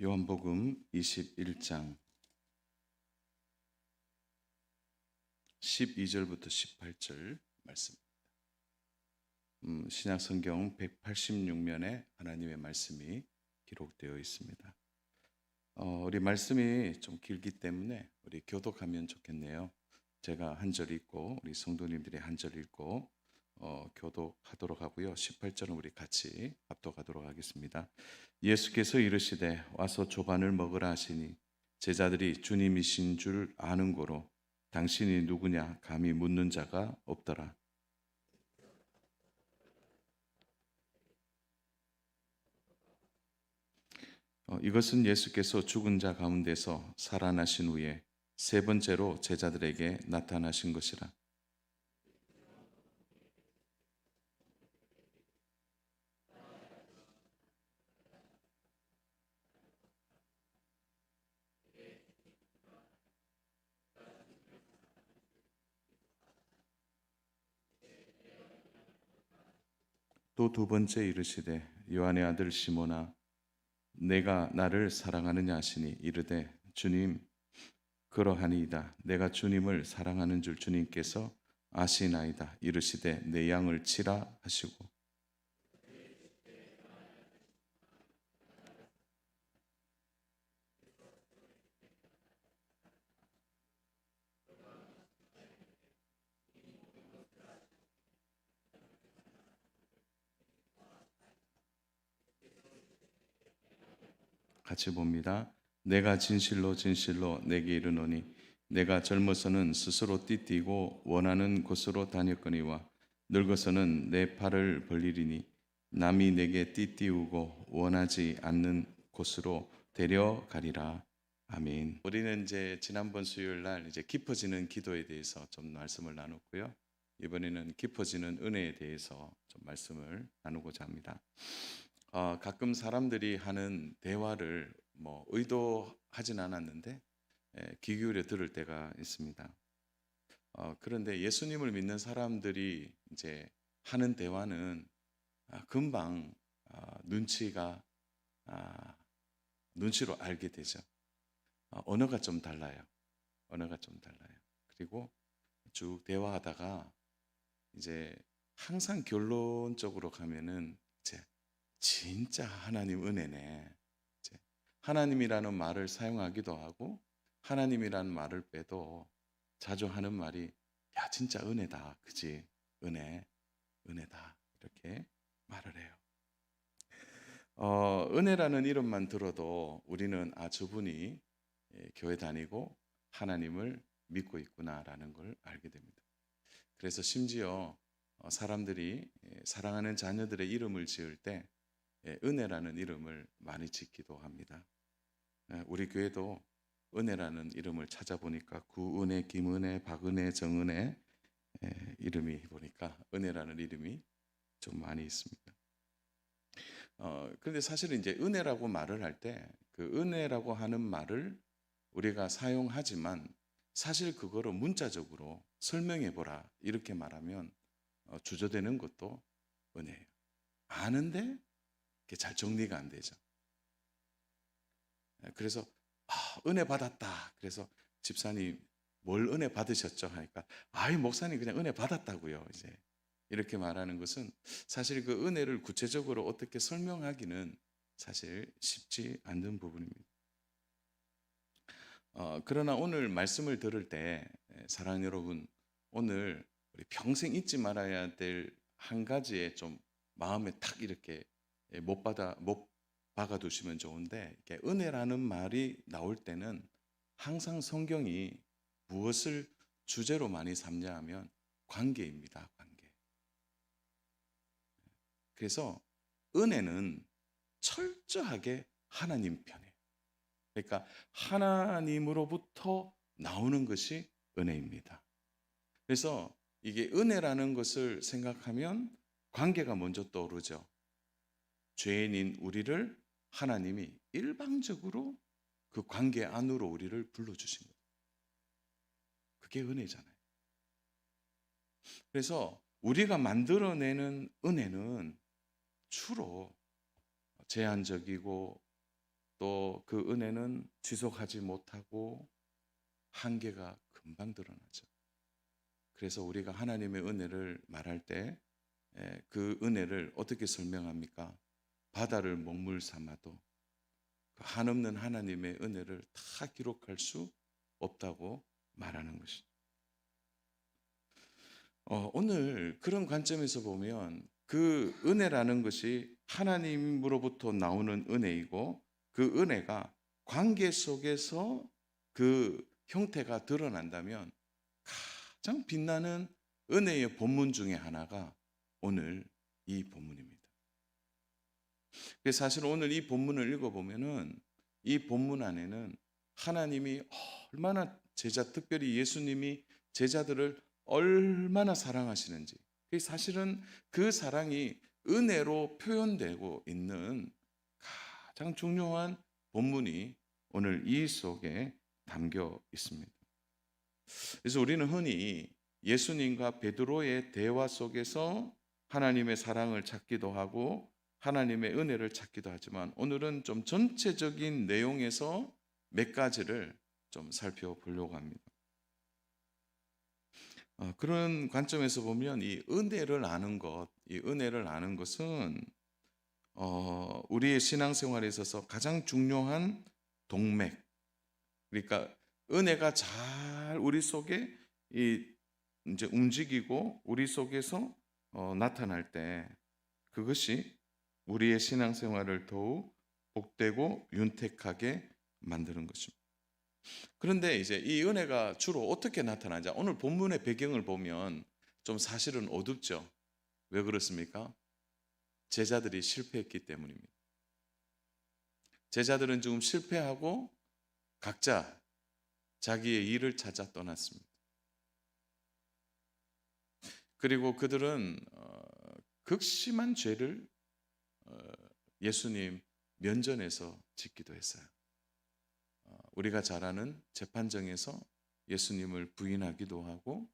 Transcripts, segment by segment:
요한복음 21장 12절부터 18절 말씀입니다. 신약성경 186면에 하나님의 말씀이 기록되어 있습니다. 우리 말씀이 좀 길기 때문에 우리 교독하면 좋겠네요. 제가 한 절 읽고 우리 성도님들이 한 절 읽고 교독하도록 하고요. 18절은 우리 같이 합독하도록 하겠습니다. 예수께서 이르시되 와서 조반을 먹으라 하시니 제자들이 주님이신 줄 아는 고로 당신이 누구냐 감히 묻는 자가 없더라. 이것은 예수께서 죽은 자 가운데서 살아나신 후에 세 번째로 제자들에게 나타나신 것이라. 또 두 번째 이르시되 요한의 아들 시몬아 내가 나를 사랑하느냐 하시니 이르되 주님 그러하니이다. 내가 주님을 사랑하는 줄 주님께서 아시나이다. 이르시되 내 양을 치라 하시고 같이 봅니다. 내가 진실로 진실로 내게 이르노니 내가 젊어서는 스스로 띠띠고 원하는 곳으로 다녔거니와 늙어서는 내 팔을 벌리리니 남이 내게 띠띠우고 원하지 않는 곳으로 데려가리라. 아멘. 우리는 이제 지난번 수요일 날 이제 깊어지는 기도에 대해서 좀 말씀을 나눴고요. 이번에는 깊어지는 은혜에 대해서 좀 말씀을 나누고자 합니다. 가끔 사람들이 하는 대화를 의도하진 않았는데 귀 기울여 들을 때가 있습니다. 그런데 예수님을 믿는 사람들이 이제 하는 대화는 금방 눈치로 알게 되죠. 언어가 좀 달라요. 그리고 쭉 대화하다가 이제 항상 결론적으로 가면은 이제 진짜 하나님 은혜네. 이제 하나님이라는 말을 사용하기도 하고 하나님이라는 말을 빼도 자주 하는 말이 야 진짜 은혜다. 그지? 은혜다. 이렇게 말을 해요. 은혜라는 이름만 들어도 우리는 저분이 교회 다니고 하나님을 믿고 있구나라는 걸 알게 됩니다. 그래서 심지어 사람들이 사랑하는 자녀들의 이름을 지을 때 은혜라는 이름을 많이 짓기도 합니다. 우리 교회도 은혜라는 이름을 찾아보니까 구은혜, 김은혜, 박은혜, 정은혜 이름이 보니까 은혜라는 이름이 좀 많이 있습니다. 그런데 사실은 이제 은혜라고 말을 할 때 그 은혜라고 하는 말을 우리가 사용하지만 사실 그거를 문자적으로 설명해 보라 이렇게 말하면 주저되는 것도 은혜예요. 아는데 잘 정리가 안 되죠. 그래서 은혜 받았다. 그래서 집사님 뭘 은혜 받으셨죠? 하니까 목사님 그냥 은혜 받았다고요. 이제 이렇게 말하는 것은 사실 그 은혜를 구체적으로 어떻게 설명하기는 사실 쉽지 않는 부분입니다. 그러나 오늘 말씀을 들을 때 사랑하는 여러분, 오늘 우리 평생 잊지 말아야 될 한 가지에 좀 마음에 탁 이렇게 못 박아 두시면 좋은데, 이렇게 은혜라는 말이 나올 때는 항상 성경이 무엇을 주제로 많이 삼냐 하면 관계입니다. 관계. 그래서 은혜는 철저하게 하나님 편이에요. 그러니까 하나님으로부터 나오는 것이 은혜입니다. 그래서 이게 은혜라는 것을 생각하면 관계가 먼저 떠오르죠. 죄인인 우리를 하나님이 일방적으로 그 관계 안으로 우리를 불러주신 거예요. 그게 은혜잖아요. 그래서 우리가 만들어내는 은혜는 주로 제한적이고 또 그 은혜는 지속하지 못하고 한계가 금방 드러나죠. 그래서 우리가 하나님의 은혜를 말할 때 그 은혜를 어떻게 설명합니까? 바다를 먹물 삼아도 그 한없는 하나님의 은혜를 다 기록할 수 없다고 말하는 것이죠. 오늘 그런 관점에서 보면 그 은혜라는 것이 하나님으로부터 나오는 은혜이고 그 은혜가 관계 속에서 그 형태가 드러난다면 가장 빛나는 은혜의 본문 중에 하나가 오늘 이 본문입니다. 그래서 사실 오늘 이 본문을 읽어보면은 이 본문 안에는 하나님이 얼마나 특별히 예수님이 제자들을 얼마나 사랑하시는지, 사실은 그 사랑이 은혜로 표현되고 있는 가장 중요한 본문이 오늘 이 속에 담겨 있습니다. 그래서 우리는 흔히 예수님과 베드로의 대화 속에서 하나님의 사랑을 찾기도 하고 하나님의 은혜를 찾기도 하지만 오늘은 좀 전체적인 내용에서 몇 가지를 좀 살펴보려고 합니다. 그런 관점에서 보면 이 은혜를 아는 것은 우리의 신앙생활에 있어서 가장 중요한 동맥. 그러니까 은혜가 잘 우리 속에 이제 움직이고 우리 속에서 나타날 때 그것이 우리의 신앙생활을 더욱 복되고 윤택하게 만드는 것입니다. 그런데 이제 이 은혜가 주로 어떻게 나타나냐? 오늘 본문의 배경을 보면 좀 사실은 어둡죠. 왜 그렇습니까? 제자들이 실패했기 때문입니다. 제자들은 지금 실패하고 각자 자기의 일을 찾아 떠났습니다. 그리고 그들은 극심한 죄를 예수님 면전에서 짓기도 했어요. 우리가 잘 아는 재판정에서 예수님을 부인하기도 하고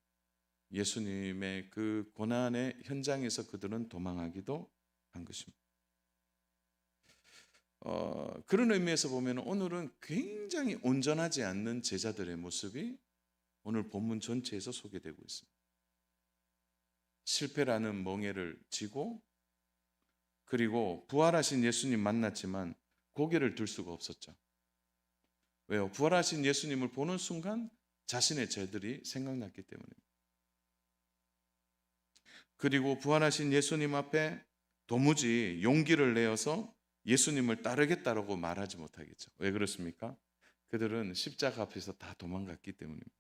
예수님의 그 고난의 현장에서 그들은 도망하기도 한 것입니다. 그런 의미에서 보면 오늘은 굉장히 온전하지 않는 제자들의 모습이 오늘 본문 전체에서 소개되고 있습니다. 실패라는 멍에를 쥐고 그리고 부활하신 예수님 만났지만 고개를 들 수가 없었죠. 왜요? 부활하신 예수님을 보는 순간 자신의 죄들이 생각났기 때문입니다. 그리고 부활하신 예수님 앞에 도무지 용기를 내어서 예수님을 따르겠다라고 말하지 못하겠죠. 왜 그렇습니까? 그들은 십자가 앞에서 다 도망갔기 때문입니다.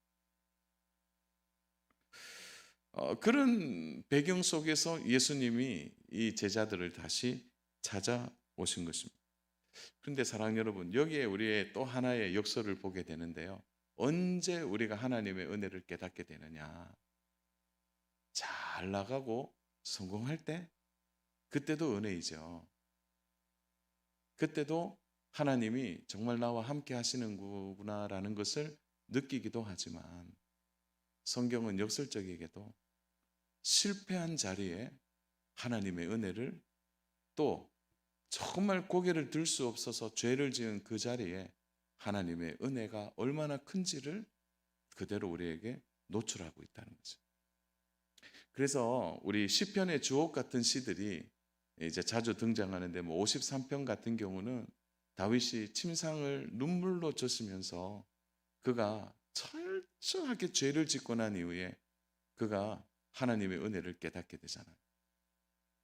그런 배경 속에서 예수님이 이 제자들을 다시 찾아오신 것입니다. 그런데 사랑 여러분, 여기에 우리의 또 하나의 역설을 보게 되는데요. 언제 우리가 하나님의 은혜를 깨닫게 되느냐? 잘 나가고 성공할 때, 그때도 은혜이죠. 그때도 하나님이 정말 나와 함께 하시는구나라는 것을 느끼기도 하지만 성경은 역설적이게도 실패한 자리에 하나님의 은혜를 또 정말 고개를 들 수 없어서 죄를 지은 그 자리에 하나님의 은혜가 얼마나 큰지를 그대로 우리에게 노출하고 있다는 거죠. 그래서 우리 시편의 주옥 같은 시들이 이제 자주 등장하는데 53편 같은 경우는 다윗이 침상을 눈물로 젖으면서 그가 철저하게 죄를 짓고 난 이후에 그가 하나님의 은혜를 깨닫게 되잖아요.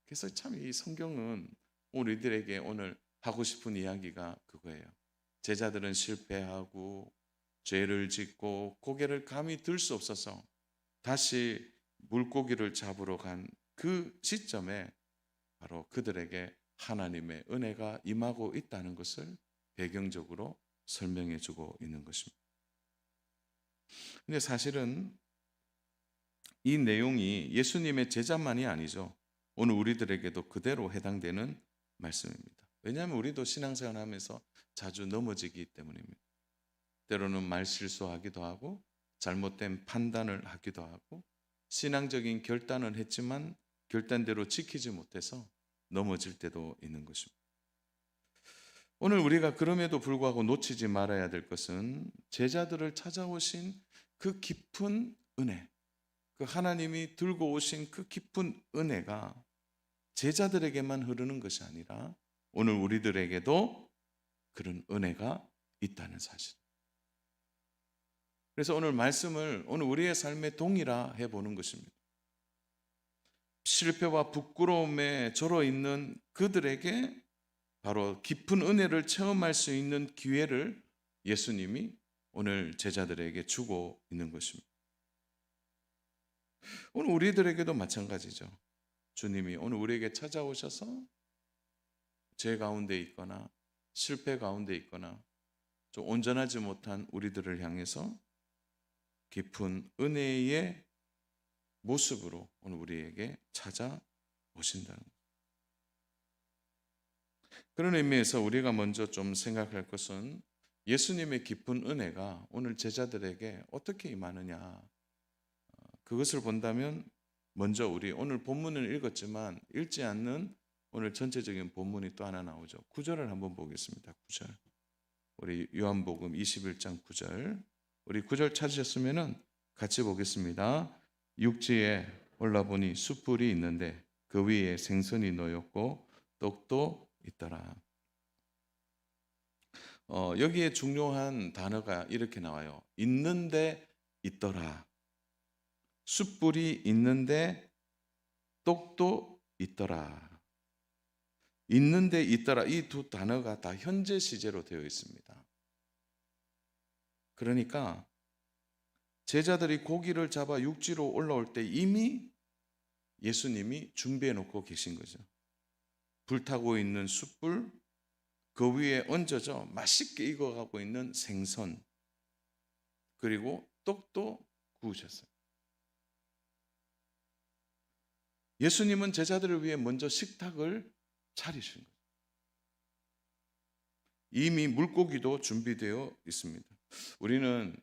그래서 참 이 성경은 우리들에게 오늘 하고 싶은 이야기가 그거예요. 제자들은 실패하고 죄를 짓고 고개를 감히 들 수 없어서 다시 물고기를 잡으러 간 그 시점에 바로 그들에게 하나님의 은혜가 임하고 있다는 것을 배경적으로 설명해 주고 있는 것입니다. 근데 사실은 이 내용이 예수님의 제자만이 아니죠. 오늘 우리들에게도 그대로 해당되는 말씀입니다. 왜냐하면 우리도 신앙생활 하면서 자주 넘어지기 때문입니다. 때로는 말 실수하기도 하고 잘못된 판단을 하기도 하고 신앙적인 결단을 했지만 결단대로 지키지 못해서 넘어질 때도 있는 것입니다. 오늘 우리가 그럼에도 불구하고 놓치지 말아야 될 것은 제자들을 찾아오신 그 깊은 은혜, 그 하나님이 들고 오신 그 깊은 은혜가 제자들에게만 흐르는 것이 아니라 오늘 우리들에게도 그런 은혜가 있다는 사실. 그래서 오늘 말씀을 오늘 우리의 삶의 동일화 해보는 것입니다. 실패와 부끄러움에 절어 있는 그들에게 바로 깊은 은혜를 체험할 수 있는 기회를 예수님이 오늘 제자들에게 주고 있는 것입니다. 오늘 우리들에게도 마찬가지죠. 주님이 오늘 우리에게 찾아오셔서 죄 가운데 있거나 실패 가운데 있거나 좀 온전하지 못한 우리들을 향해서 깊은 은혜의 모습으로 오늘 우리에게 찾아오신다는 것. 그런 의미에서 우리가 먼저 좀 생각할 것은 예수님의 깊은 은혜가 오늘 제자들에게 어떻게 임하느냐. 그것을 본다면 먼저 우리 오늘 본문을 읽었지만 읽지 않는 오늘 전체적인 본문이 또 하나 나오죠. 9절을 한번 보겠습니다. 9절. 우리 요한복음 21장 9절. 우리 9절 찾으셨으면 같이 보겠습니다. 육지에 올라보니 숯불이 있는데 그 위에 생선이 놓였고 떡도 있더라. 여기에 중요한 단어가 이렇게 나와요. 있는데 있더라. 숯불이 있는데 떡도 있더라. 있는데 있더라. 이 두 단어가 다 현재 시제로 되어 있습니다. 그러니까 제자들이 고기를 잡아 육지로 올라올 때 이미 예수님이 준비해 놓고 계신 거죠. 불타고 있는 숯불, 그 위에 얹어져 맛있게 익어가고 있는 생선, 그리고 떡도 구우셨어요. 예수님은 제자들을 위해 먼저 식탁을 차리신 거예요. 이미 물고기도 준비되어 있습니다. 우리는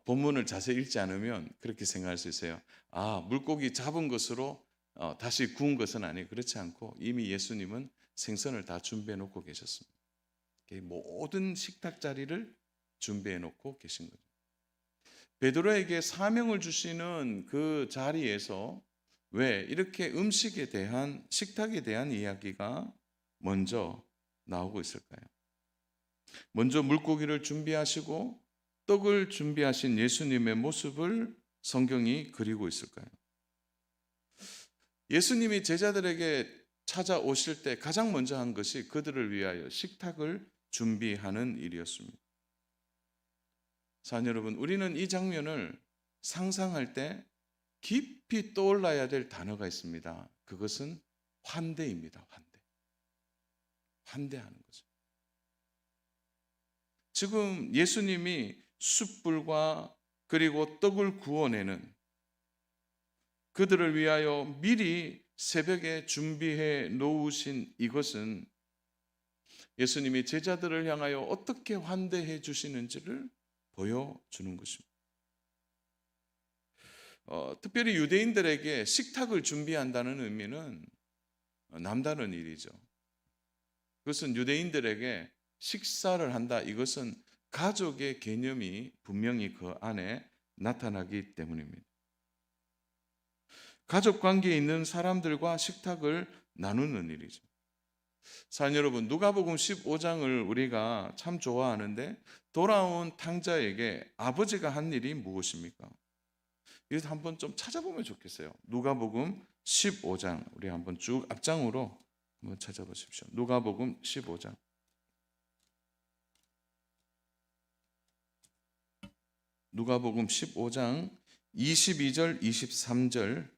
본문을 자세히 읽지 않으면 그렇게 생각할 수 있어요. 물고기 잡은 것으로 다시 구운 것은 아니에요. 그렇지 않고 이미 예수님은 생선을 다 준비해 놓고 계셨습니다. 모든 식탁 자리를 준비해 놓고 계신 거죠. 베드로에게 사명을 주시는 그 자리에서 왜 이렇게 음식에 대한, 식탁에 대한 이야기가 먼저 나오고 있을까요? 먼저 물고기를 준비하시고 떡을 준비하신 예수님의 모습을 성경이 그리고 있을까요? 예수님이 제자들에게 찾아오실 때 가장 먼저 한 것이 그들을 위하여 식탁을 준비하는 일이었습니다. 사랑 여러분, 우리는 이 장면을 상상할 때 깊이 떠올라야 될 단어가 있습니다. 그것은 환대입니다. 환대. 환대하는 거죠. 지금 예수님이 숯불과 그리고 떡을 구워내는, 그들을 위하여 미리 새벽에 준비해 놓으신 이것은 예수님이 제자들을 향하여 어떻게 환대해 주시는지를 보여주는 것입니다. 특별히 유대인들에게 식탁을 준비한다는 의미는 남다른 일이죠. 그것은 유대인들에게 식사를 한다, 이것은 가족의 개념이 분명히 그 안에 나타나기 때문입니다. 가족 관계에 있는 사람들과 식탁을 나누는 일이죠. 사랑 여러분, 누가복음 15장을 우리가 참 좋아하는데 돌아온 탕자에게 아버지가 한 일이 무엇입니까? 이래서 한번 좀 찾아보면 좋겠어요. 누가복음 15장, 우리 한번 쭉 앞장으로 한번 찾아보십시오. 누가복음 15장. 누가복음 15장 22절 23절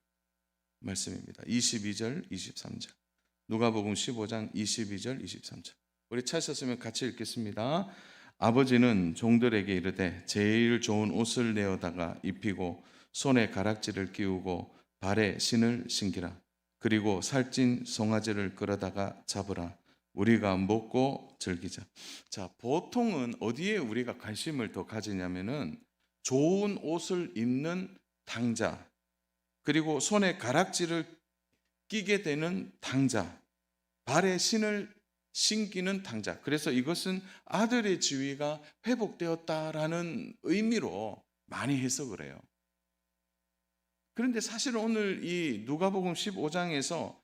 말씀입니다. 22절 23절. 누가복음 15장 22절 23절. 우리 찾으셨으면 같이 읽겠습니다. 아버지는 종들에게 이르되 제일 좋은 옷을 내어다가 입히고 손에 가락지를 끼우고 발에 신을 신기라. 그리고 살찐 송아지를 끌어다가 잡으라. 우리가 먹고 즐기자. 자, 보통은 어디에 우리가 관심을 더 가지냐면은 좋은 옷을 입는 탕자, 그리고 손에 가락지를 끼게 되는 탕자, 발에 신을 신기는 탕자. 그래서 이것은 아들의 지위가 회복되었다라는 의미로 많이 해석을 해요. 그런데 사실 오늘 이 누가복음 15장에서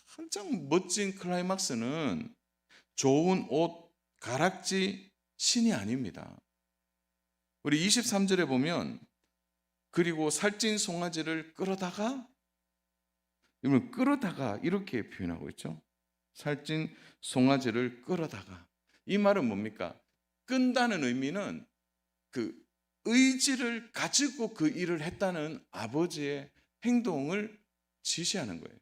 가장 멋진 클라이막스는 좋은 옷, 가락지, 신이 아닙니다. 우리 23절에 보면 그리고 살찐 송아지를 끌어다가 이렇게 표현하고 있죠. 살찐 송아지를 끌어다가. 이 말은 뭡니까? 끈다는 의미는 그 의지를 가지고 그 일을 했다는 아버지의 행동을 지시하는 거예요.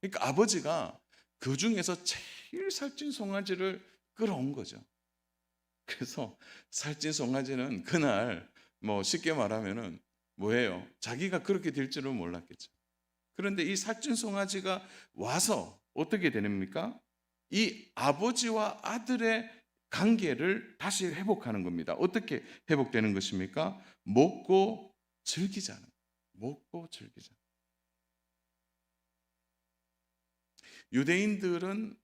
그러니까 아버지가 그 중에서 제일 살찐 송아지를 끌어온 거죠. 그래서 살찐 송아지는 그날 쉽게 말하면은 뭐예요? 자기가 그렇게 될 줄은 몰랐겠죠. 그런데 이 살찐 송아지가 와서 어떻게 됩니까? 이 아버지와 아들의 관계를 다시 회복하는 겁니다. 어떻게 회복되는 것입니까? 먹고 즐기자는. 먹고 즐기자. 유대인들은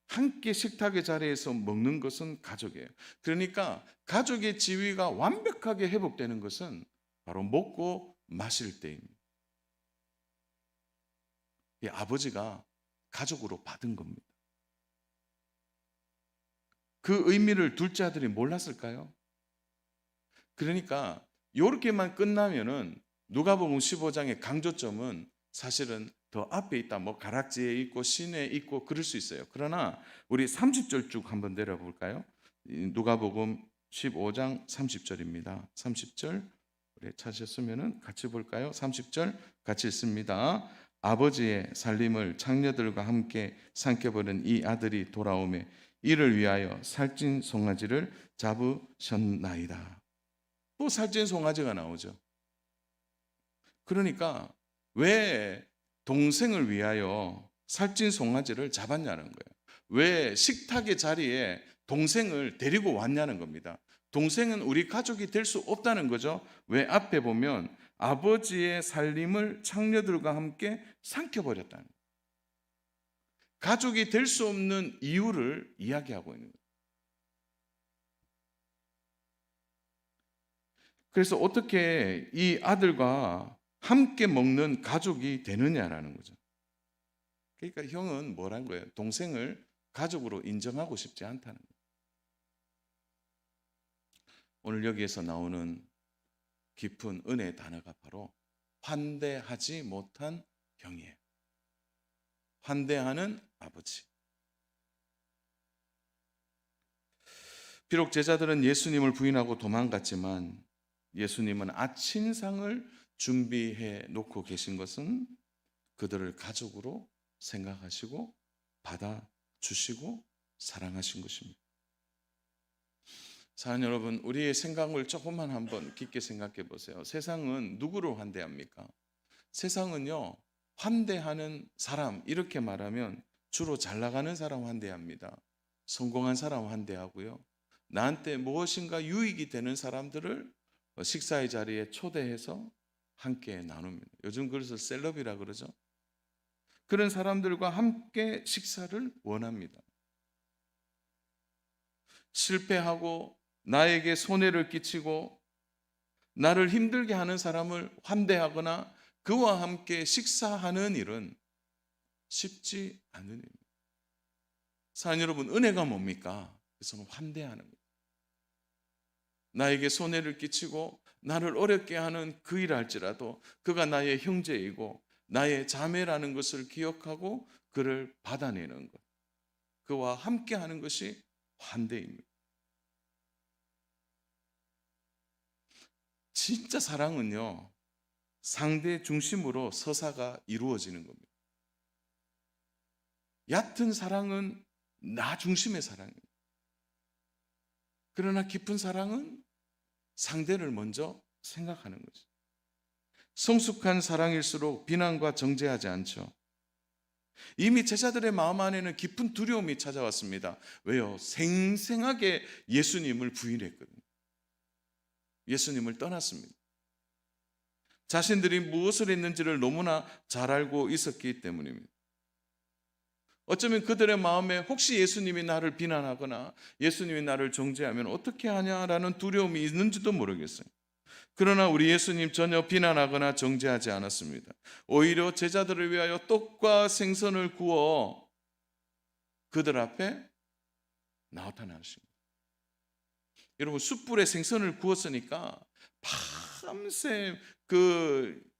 함께 식탁의 자리에서 먹는 것은 가족이에요. 그러니까 가족의 지위가 완벽하게 회복되는 것은 바로 먹고 마실 때입니다. 이 아버지가 가족으로 받은 겁니다. 그 의미를 둘째 아들이 몰랐을까요? 그러니까 이렇게만 끝나면은 누가복음 15장의 강조점은 사실은 더 앞에 있다. 가락지에 있고 신에 있고 그럴 수 있어요. 그러나 우리 30절 쭉 한번 내려볼까요? 누가복음 15장 30절입니다. 30절 우리 찾으셨으면 같이 볼까요? 30절 같이 읽습니다. 아버지의 살림을 창녀들과 함께 삼켜버린 이 아들이 돌아오매 이를 위하여 살찐 송아지를 잡으셨나이다. 또 살찐 송아지가 나오죠. 그러니까 왜 동생을 위하여 살찐 송아지를 잡았냐는 거예요. 왜 식탁의 자리에 동생을 데리고 왔냐는 겁니다. 동생은 우리 가족이 될 수 없다는 거죠. 왜? 앞에 보면 아버지의 살림을 창녀들과 함께 삼켜버렸다는 거예요. 가족이 될 수 없는 이유를 이야기하고 있는 거예요. 그래서 어떻게 이 아들과 함께 먹는 가족이 되느냐라는 거죠. 그러니까 형은 뭐란 거예요? 동생을 가족으로 인정하고 싶지 않다는 거예요. 오늘 여기에서 나오는 깊은 은혜의 단어가 바로 환대하지 못한 형이에요. 환대하는 아버지. 비록 제자들은 예수님을 부인하고 도망갔지만 예수님은 아침상을 준비해 놓고 계신 것은 그들을 가족으로 생각하시고 받아주시고 사랑하신 것입니다. 사랑하는 여러분, 우리의 생각을 조금만 한번 깊게 생각해 보세요. 세상은 누구를 환대합니까? 세상은요, 환대하는 사람, 이렇게 말하면 주로 잘 나가는 사람 환대합니다. 성공한 사람 환대하고요. 나한테 무엇인가 유익이 되는 사람들을 식사의 자리에 초대해서 함께 나눕니다. 요즘 그래서 셀럽이라 그러죠. 그런 사람들과 함께 식사를 원합니다. 실패하고 나에게 손해를 끼치고 나를 힘들게 하는 사람을 환대하거나 그와 함께 식사하는 일은 쉽지 않은 일입니다. 사랑하는 여러분, 은혜가 뭡니까? 그래서 환대하는 거예요. 나에게 손해를 끼치고 나를 어렵게 하는 그 일을 할지라도 그가 나의 형제이고 나의 자매라는 것을 기억하고 그를 받아내는 것, 그와 함께 하는 것이 환대입니다. 진짜 사랑은요, 상대 중심으로 서사가 이루어지는 겁니다. 얕은 사랑은 나 중심의 사랑입니다. 그러나 깊은 사랑은 상대를 먼저 생각하는 거죠. 성숙한 사랑일수록 비난과 정죄하지 않죠. 이미 제자들의 마음 안에는 깊은 두려움이 찾아왔습니다. 왜요? 생생하게 예수님을 부인했거든요. 예수님을 떠났습니다. 자신들이 무엇을 했는지를 너무나 잘 알고 있었기 때문입니다. 어쩌면 그들의 마음에 혹시 예수님이 나를 비난하거나 예수님이 나를 정죄하면 어떻게 하냐라는 두려움이 있는지도 모르겠어요. 그러나 우리 예수님 전혀 비난하거나 정죄하지 않았습니다. 오히려 제자들을 위하여 떡과 생선을 구워 그들 앞에 나타나십니다. 여러분, 숯불에 생선을 구웠으니까 밤새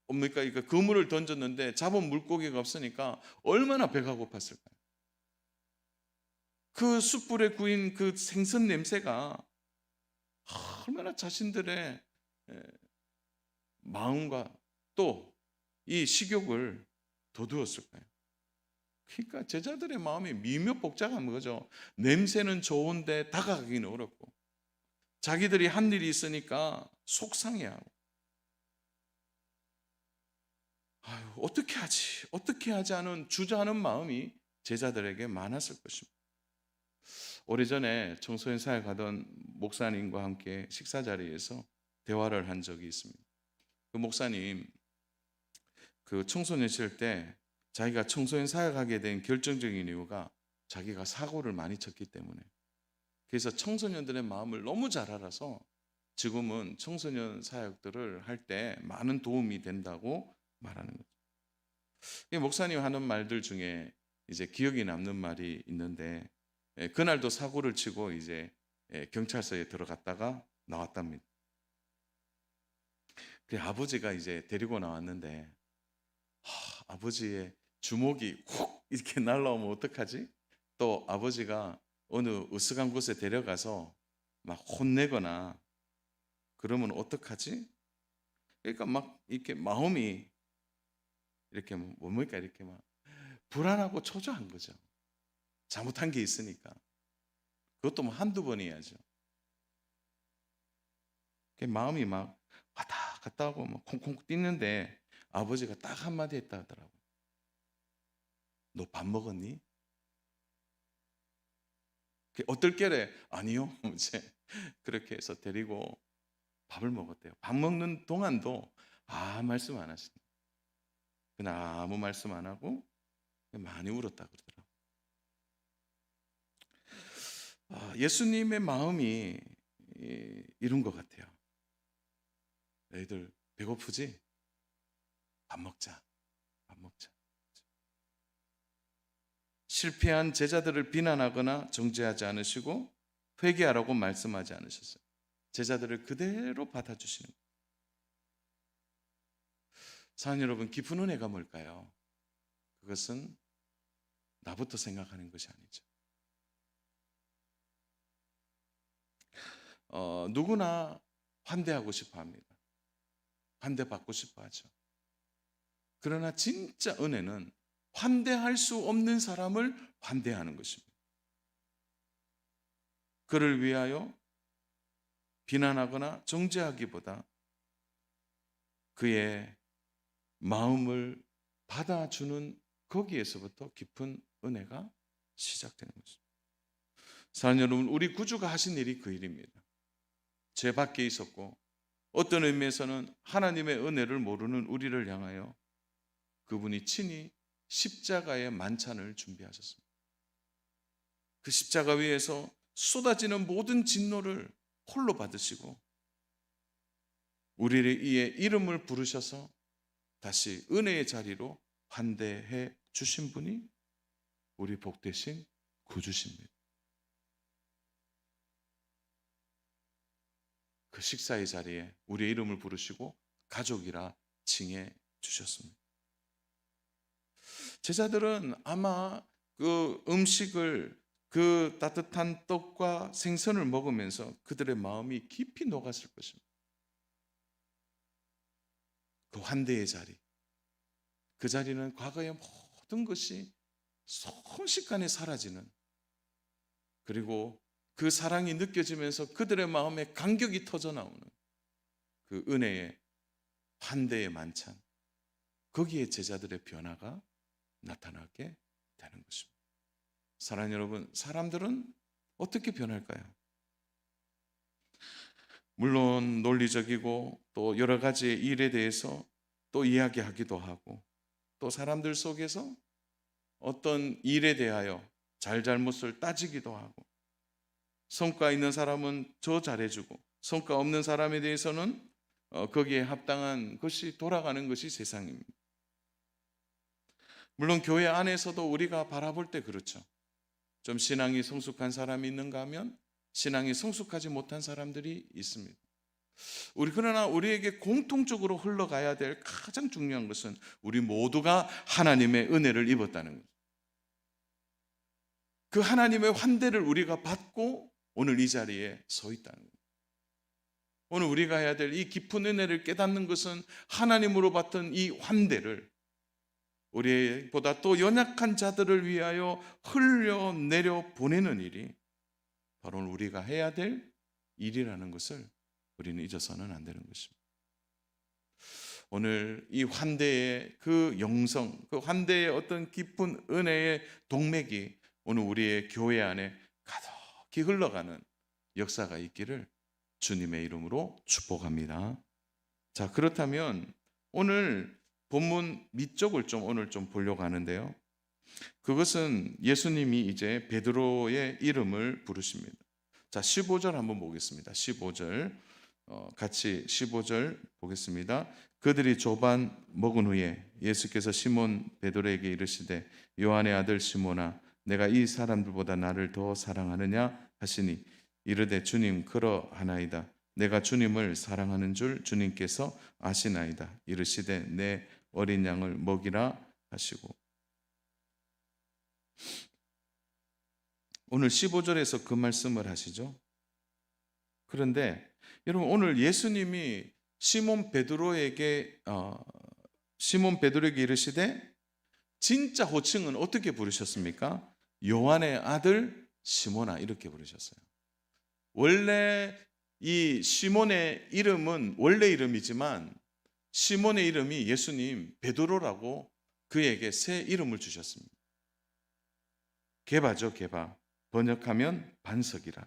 뭡니까? 그물을 던졌는데 잡은 물고기가 없으니까 얼마나 배가 고팠을까요? 그 숯불에 구인 그 생선 냄새가 얼마나 자신들의 마음과 또 이 식욕을 돋우었을까요? 그러니까 제자들의 마음이 미묘복잡한 거죠. 냄새는 좋은데 다가가기는 어렵고, 자기들이 한 일이 있으니까 속상해하고, 어떻게 하지? 어떻게 하지 하는 주저하는 마음이 제자들에게 많았을 것입니다. 오래전에 청소년 사역하던 목사님과 함께 식사 자리에서 대화를 한 적이 있습니다. 그 목사님, 그 청소년 시절 때 자기가 청소년 사역하게 된 결정적인 이유가 자기가 사고를 많이 쳤기 때문에, 그래서 청소년들의 마음을 너무 잘 알아서 지금은 청소년 사역들을 할 때 많은 도움이 된다고 말하는 거죠. 이 목사님 하는 말들 중에 이제 기억이 남는 말이 있는데, 그날도 사고를 치고 이제 경찰서에 들어갔다가 나왔답니다. 그 아버지가 이제 데리고 나왔는데, 아버지의 주먹이 훅 이렇게 날라오면 어떡하지? 또 아버지가 어느 으스간 곳에 데려가서 막 혼내거나 그러면 어떡하지? 그러니까 막 이렇게 마음이 이렇게 뭡니까? 이렇게 막 불안하고 초조한 거죠. 잘못한 게 있으니까. 그것도 뭐 한두 번 해야죠. 마음이 막 왔다 갔다 하고 막 콩콩 뛰는데 아버지가 딱 한마디 했다 하더라고요. 너 밥 먹었니? 어떨결에 아니요. 이제 그렇게 해서 데리고 밥을 먹었대요. 밥 먹는 동안도 말씀 안 하시네. 그냥 아무 말씀 안 하고 많이 울었다 그러더라고요. 예수님의 마음이 이런 것 같아요. 너희들 배고프지? 밥 먹자. 밥 먹자. 실패한 제자들을 비난하거나 정죄하지 않으시고 회개하라고 말씀하지 않으셨어요. 제자들을 그대로 받아주시는 거예요. 사랑하는 여러분, 깊은 은혜가 뭘까요? 그것은 나부터 생각하는 것이 아니죠. 누구나 환대하고 싶어 합니다. 환대받고 싶어 하죠. 그러나 진짜 은혜는 환대할 수 없는 사람을 환대하는 것입니다. 그를 위하여 비난하거나 정죄하기보다 그의 마음을 받아주는 거기에서부터 깊은 은혜가 시작되는 것입니다. 사랑하는 여러분, 우리 구주가 하신 일이 그 일입니다. 죄 밖에 있었고 어떤 의미에서는 하나님의 은혜를 모르는 우리를 향하여 그분이 친히 십자가의 만찬을 준비하셨습니다. 그 십자가 위에서 쏟아지는 모든 진노를 홀로 받으시고 우리를 이에 이름을 부르셔서 다시 은혜의 자리로 환대해 주신 분이 우리 복되신 구주십니다. 그 식사의 자리에 우리의 이름을 부르시고 가족이라 칭해 주셨습니다. 제자들은 아마 그 음식을, 그 따뜻한 떡과 생선을 먹으면서 그들의 마음이 깊이 녹았을 것입니다. 그 환대의 자리, 그 자리는 과거의 모든 것이 순식간에 사라지는, 그리고 그 사랑이 느껴지면서 그들의 마음에 감격이 터져 나오는 그 은혜의 환대의 만찬, 거기에 제자들의 변화가 나타나게 되는 것입니다. 사랑하는 여러분, 사람들은 어떻게 변할까요? 물론 논리적이고 또 여러 가지의 일에 대해서 또 이야기하기도 하고 또 사람들 속에서 어떤 일에 대하여 잘잘못을 따지기도 하고, 성과 있는 사람은 저 잘해주고 성과 없는 사람에 대해서는 거기에 합당한 것이 돌아가는 것이 세상입니다. 물론 교회 안에서도 우리가 바라볼 때 그렇죠. 좀 신앙이 성숙한 사람이 있는가 하면 신앙이 성숙하지 못한 사람들이 있습니다. 그러나 우리에게 공통적으로 흘러가야 될 가장 중요한 것은 우리 모두가 하나님의 은혜를 입었다는 거죠. 그 하나님의 환대를 우리가 받고 오늘 이 자리에 서 있다는 거예요. 오늘 우리가 해야 될 이 깊은 은혜를 깨닫는 것은 하나님으로 받던 이 환대를 우리보다 또 연약한 자들을 위하여 흘려내려 보내는 일이 바로 우리가 해야 될 일이라는 것을 우리는 잊어서는 안 되는 것입니다. 오늘 이 환대의 그 영성, 그 환대의 어떤 깊은 은혜의 동맥이 오늘 우리의 교회 안에 가득히 흘러가는 역사가 있기를 주님의 이름으로 축복합니다. 자, 그렇다면 오늘 본문 밑쪽을 오늘 좀 보려고 하는데요. 그것은 예수님이 이제 베드로의 이름을 부르십니다. 자, 15절 한번 보겠습니다. 15절 같이 15절 보겠습니다. 그들이 조반 먹은 후에 예수께서 시몬 베드로에게 이르시되 요한의 아들 시몬아 내가 이 사람들보다 나를 더 사랑하느냐 하시니 이르되 주님 그러하나이다. 내가 주님을 사랑하는 줄 주님께서 아시나이다. 이르시되 내 어린 양을 먹이라 하시고, 오늘 15절에서 그 말씀을 하시죠. 그런데 여러분 오늘 예수님이 시몬 베드로에게 이르시되 진짜 호칭은 어떻게 부르셨습니까? 요한의 아들 시몬아 이렇게 부르셨어요. 원래 이 시몬의 이름은 원래 이름이지만 시몬의 이름이 예수님 베드로라고 그에게 새 이름을 주셨습니다. 게바죠, 게바. 번역하면 반석이라.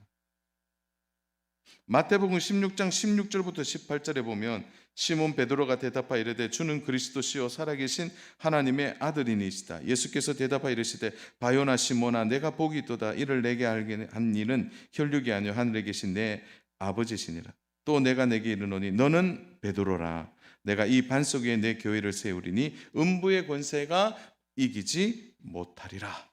마태복음 16장 16절부터 18절에 보면 시몬 베드로가 대답하여 이르되 주는 그리스도시요 살아계신 하나님의 아들이니시다. 예수께서 대답하여 이르시되 바요나 시몬아 내가 복이 있도다. 이를 내게 알게 한 이는 혈육이 아니요 하늘에 계신 내 아버지시니라. 또 내가 내게 이르노니 너는 베드로라. 내가 이 반석 위에 내 교회를 세우리니 음부의 권세가 이기지 못하리라.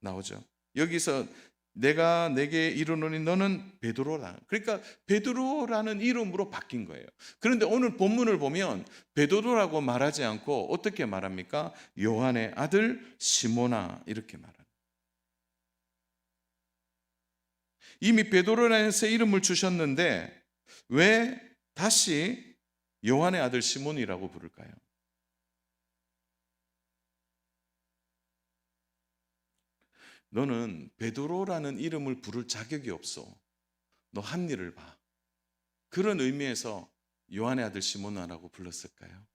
나오죠. 여기서 내가 내게 이르노니 너는 베드로라. 그러니까 베드로라는 이름으로 바뀐 거예요. 그런데 오늘 본문을 보면 베드로라고 말하지 않고 어떻게 말합니까? 요한의 아들 시몬아 이렇게 말합니다. 이미 베드로라는 새 이름을 주셨는데 왜 다시 요한의 아들 시몬이라고 부를까요? 너는 베드로라는 이름을 부를 자격이 없어. 너 한 일을 봐. 그런 의미에서 요한의 아들 시몬아라고 불렀을까요?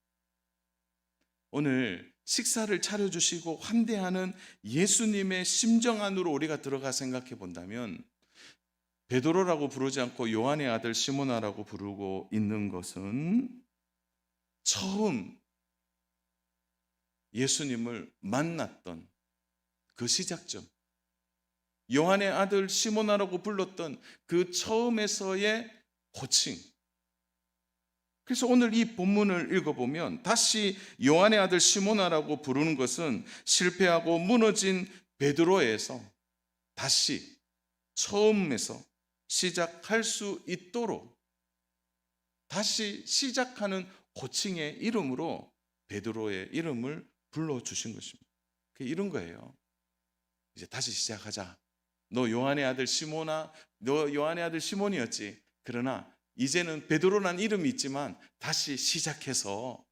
오늘 식사를 차려주시고 환대하는 예수님의 심정 안으로 우리가 들어가 생각해 본다면 베드로라고 부르지 않고 요한의 아들 시몬아라고 부르고 있는 것은 처음 예수님을 만났던 그 시작점, 요한의 아들 시몬아라고 불렀던 그 처음에서의 호칭. 그래서 오늘 이 본문을 읽어보면 다시 요한의 아들 시몬아라고 부르는 것은 실패하고 무너진 베드로에서 다시 처음에서 시작할 수 있도록 다시 시작하는 호칭의 이름으로 베드로의 이름을 불러주신 것입니다. 그게 이런 거예요. 이제 다시 시작하자. 너 요한의 아들 시몬아, 너 요한의 아들 시몬이었지. 그러나 이제는 베드로라는 이름이 있지만 다시 시작해서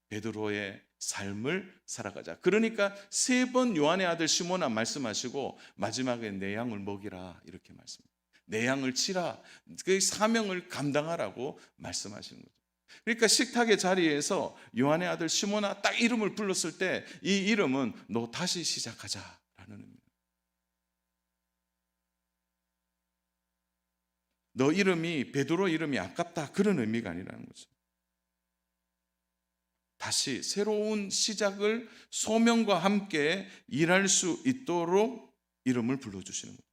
베드로의 삶을 살아가자. 그러니까 3번 요한의 아들 시몬아 말씀하시고 마지막에 내 양을 먹이라 이렇게 말씀합니다. 내 양을 치라. 그 사명을 감당하라고 말씀하시는 거죠. 그러니까 식탁의 자리에서 요한의 아들 시몬아 딱 이름을 불렀을 때 이 이름은 너 다시 시작하자라는 의미입니다. 너 이름이 베드로 이름이 아깝다 그런 의미가 아니라는 거죠. 다시 새로운 시작을 소명과 함께 일할 수 있도록 이름을 불러주시는 거예요.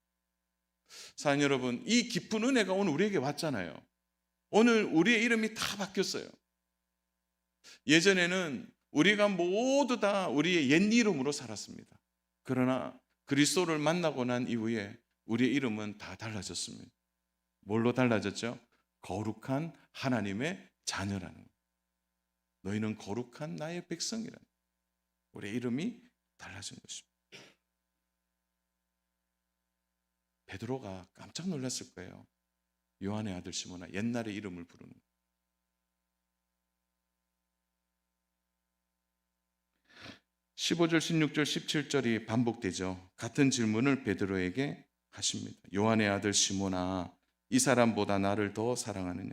사랑하는 여러분, 이 깊은 은혜가 오늘 우리에게 왔잖아요. 오늘 우리의 이름이 다 바뀌었어요. 예전에는 우리가 모두 다 우리의 옛 이름으로 살았습니다. 그러나 그리스도를 만나고 난 이후에 우리의 이름은 다 달라졌습니다. 뭘로 달라졌죠? 거룩한 하나님의 자녀라는 거예요. 너희는 거룩한 나의 백성이라는 거예요. 우리의 이름이 달라진 것입니다. 베드로가 깜짝 놀랐을 거예요. 요한의 아들 시몬아, 옛날의 이름을 부르는 거예요. 15절, 16절, 17절이 반복되죠. 같은 질문을 베드로에게 하십니다. 요한의 아들 시몬아, 이 사람보다 나를 더 사랑하느냐?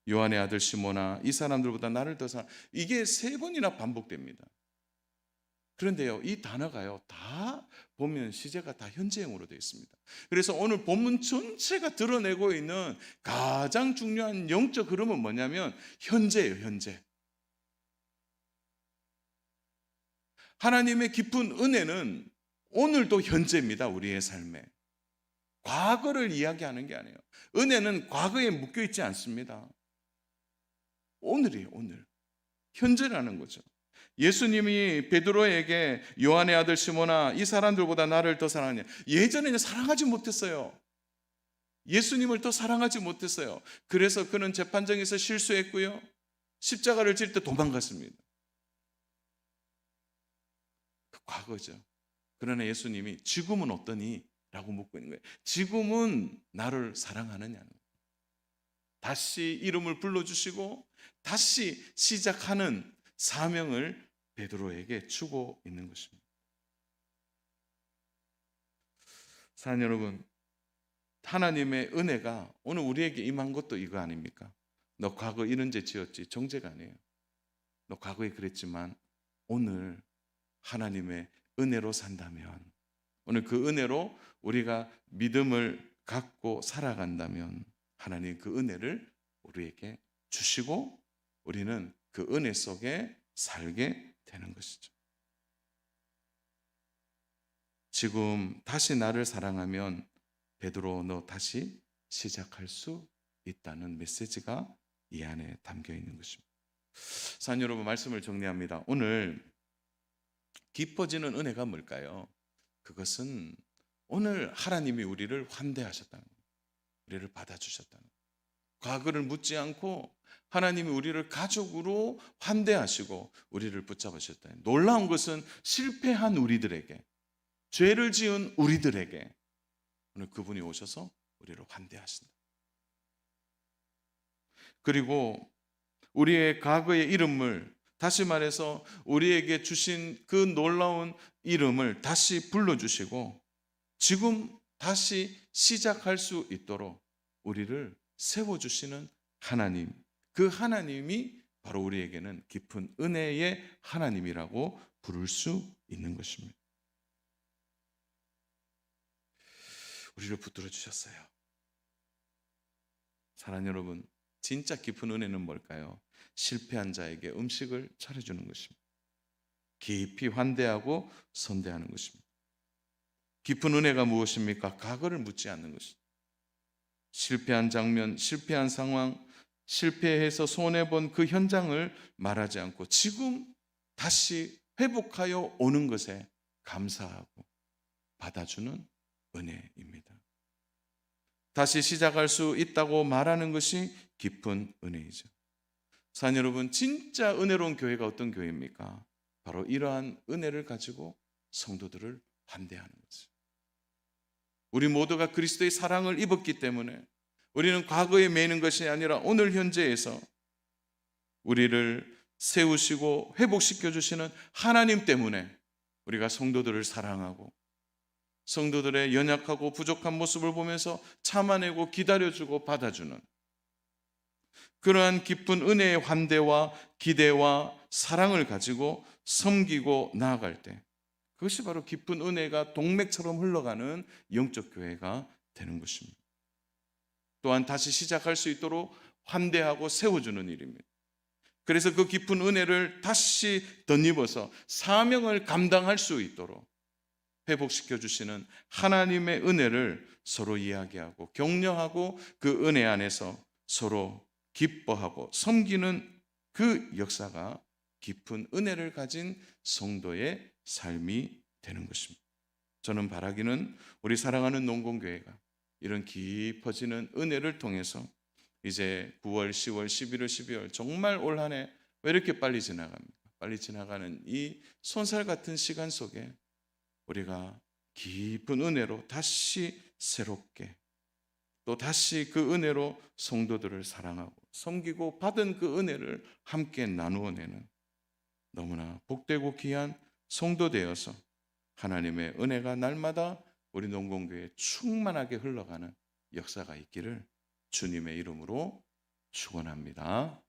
요한의 아들 시몬아, 이 사람들보다 나를 더 사랑. 이게 3번이나 반복됩니다. 그런데요, 이 단어가요, 다 보면 시제가 다 현재형으로 되어 있습니다. 그래서 오늘 본문 전체가 드러내고 있는 가장 중요한 영적 흐름은 뭐냐면 현재예요, 현재. 하나님의 깊은 은혜는 오늘도 현재입니다, 우리의 삶에. 과거를 이야기하는 게 아니에요. 은혜는 과거에 묶여 있지 않습니다. 오늘이에요, 오늘. 현재라는 거죠. 예수님이 베드로에게 요한의 아들 시몬아, 이 사람들보다 나를 더 사랑하냐? 예전에는 사랑하지 못했어요. 예수님을 더 사랑하지 못했어요. 그래서 그는 재판정에서 실수했고요, 십자가를 질 때 도망갔습니다. 그 과거죠. 그러나 예수님이 지금은 어떠니? 라고 묻고 있는 거예요. 지금은 나를 사랑하느냐는 거예요. 다시 이름을 불러주시고 다시 시작하는 사명을 베드로에게 주고 있는 것입니다. 사랑하는 여러분, 하나님의 은혜가 오늘 우리에게 임한 것도 이거 아닙니까? 너 과거 이런 죄 지었지? 정죄가 아니에요. 너 과거에 그랬지만 오늘 하나님의 은혜로 산다면, 오늘 그 은혜로 우리가 믿음을 갖고 살아간다면 하나님 그 은혜를 우리에게 주시고 우리는 그 은혜 속에 살게 되는 것이죠. 지금 다시 나를 사랑하면 베드로, 너 다시 시작할 수 있다는 메시지가 이 안에 담겨 있는 것입니다. 사랑하는 여러분, 말씀을 정리합니다. 오늘 깊어지는 은혜가 뭘까요? 그것은 오늘 하나님이 우리를 환대하셨다는 거예요. 우리를 받아주셨다는 거예요. 과거를 묻지 않고 하나님이 우리를 가족으로 환대하시고 우리를 붙잡으셨다는 거예요. 놀라운 것은 실패한 우리들에게, 죄를 지은 우리들에게 오늘 그분이 오셔서 우리를 환대하신다. 그리고 우리의 과거의 이름을, 다시 말해서 우리에게 주신 그 놀라운 이름을 다시 불러주시고 지금 다시 시작할 수 있도록 우리를 세워주시는 하나님, 그 하나님이 바로 우리에게는 깊은 은혜의 하나님이라고 부를 수 있는 것입니다. 우리를 붙들어 주셨어요. 사랑하는 여러분, 진짜 깊은 은혜는 뭘까요? 실패한 자에게 음식을 차려주는 것입니다. 깊이 환대하고 선대하는 것입니다. 깊은 은혜가 무엇입니까? 과거를 묻지 않는 것입니다. 실패한 장면, 실패한 상황, 실패해서 손해본 그 현장을 말하지 않고 지금 다시 회복하여 오는 것에 감사하고 받아주는 은혜입니다. 다시 시작할 수 있다고 말하는 것이 깊은 은혜이죠. 사랑하는 여러분, 진짜 은혜로운 교회가 어떤 교회입니까? 바로 이러한 은혜를 가지고 성도들을 환대하는 거죠. 우리 모두가 그리스도의 사랑을 입었기 때문에 우리는 과거에 매이는 것이 아니라 오늘 현재에서 우리를 세우시고 회복시켜 주시는 하나님 때문에 우리가 성도들을 사랑하고 성도들의 연약하고 부족한 모습을 보면서 참아내고 기다려주고 받아주는 그러한 깊은 은혜의 환대와 기대와 사랑을 가지고 섬기고 나아갈 때, 그것이 바로 깊은 은혜가 동맥처럼 흘러가는 영적 교회가 되는 것입니다. 또한 다시 시작할 수 있도록 환대하고 세워주는 일입니다. 그래서 그 깊은 은혜를 다시 덧입어서 사명을 감당할 수 있도록 회복시켜 주시는 하나님의 은혜를 서로 이야기하고 격려하고 그 은혜 안에서 서로 기뻐하고 섬기는 그 역사가 깊은 은혜를 가진 성도의 삶이 되는 것입니다. 저는 바라기는 우리 사랑하는 농공교회가 이런 깊어지는 은혜를 통해서 이제 9월, 10월, 11월, 12월 정말 올 한 해 왜 이렇게 빨리 지나갑니까? 빨리 지나가는 이 손살 같은 시간 속에 우리가 깊은 은혜로 다시 새롭게 또 다시 그 은혜로 성도들을 사랑하고 섬기고 받은 그 은혜를 함께 나누어내는 너무나 복되고 귀한 성도 되어서 하나님의 은혜가 날마다 우리 농공교회에 충만하게 흘러가는 역사가 있기를 주님의 이름으로 축원합니다.